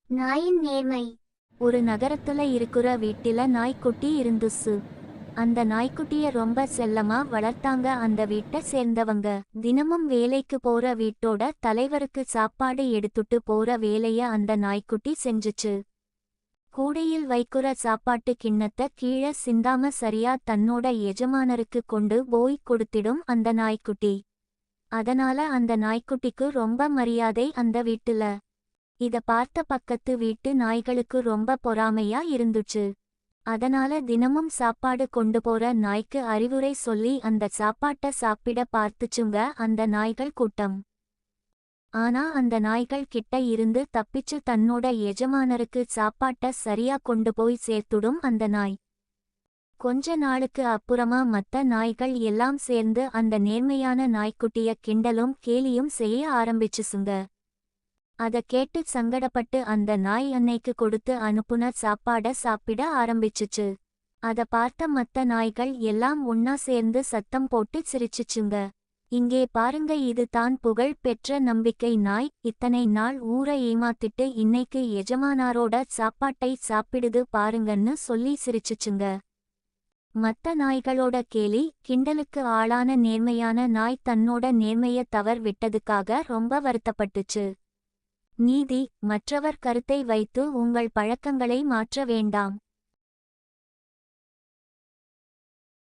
நாயின் நேர்மை. ஒரு நகரத்துல இருக்கிற வீட்டில நாய்க்குட்டி இருந்துச்சு. அந்த நாய்க்குட்டிய ரொம்ப செல்லமா வளர்த்தாங்க அந்த வீட்டை சேர்ந்தவங்க. தினமும் வேலைக்கு போற வீட்டோட தலைவருக்கு சாப்பாடு எடுத்துட்டு போற வேலைய அந்த நாய்க்குட்டி செஞ்சுச்சு. கூடையில் வைக்கிற சாப்பாட்டு கிண்ணத்தை கீழே சிந்தாம சரியா தன்னோட எஜமானருக்கு கொண்டு போய் கொடுத்திடும் அந்த நாய்க்குட்டி. அதனால அந்த நாய்க்குட்டிக்கு ரொம்ப மரியாதை அந்த வீட்டுல. இத பார்த்த பக்கத்து வீட்டு நாய்களுக்கு ரொம்ப பொறாமையா இருந்துச்சு. அதனால தினமும் சாப்பாடு கொண்டு போற நாய்க்கு அறிவுரை சொல்லி அந்த சாப்பாட்ட சாப்பிட பார்த்துச்சுங்க அந்த நாய்கள் கூட்டம். ஆனா அந்த நாய்கள் கிட்ட இருந்து தப்பிச்சு தன்னோட எஜமானருக்கு சாப்பாட்ட சரியா கொண்டு போய் சேர்த்துடும் அந்த நாய். கொஞ்ச நாளுக்கு அப்புறமா மத்த நாய்கள் எல்லாம் சேர்ந்து அந்த நேர்மையான நாய்க்குட்டிய கிண்டலும் கேலியும் செய்ய ஆரம்பிச்சுசுங்க. அத கேட்டு சங்கடப்பட்டு அந்த நாய் அன்னைக்கு கொடுத்து அனுப்புன சாப்பாட சாப்பிட ஆரம்பிச்சுச்சு. அத பார்த்த மத்த நாய்கள் எல்லாம் ஒன்னா சேர்ந்து சத்தம் போட்டு சிரிச்சுச்சுங்க. இங்கே பாருங்க, இது தான் புகழ் பெற்ற நம்பிக்கை நாய். இத்தனை நாள் ஊரை ஏமாத்திட்டு இன்னைக்கு எஜமானாரோட சாப்பாட்டை சாப்பிடுது பாருங்கன்னு சொல்லி சிரிச்சுச்சுங்க. மத்த நாய்களோட கேலி கிண்டலுக்கு ஆளான நேர்மையான நாய் தன்னோட நேர்மைய தவறு விட்டதுக்காக ரொம்ப வருத்தப்பட்டுச்சு. நீதி: மற்றவர் கருத்தை வைத்து உங்கள் பழக்கங்களை மாற்ற வேண்டாம்.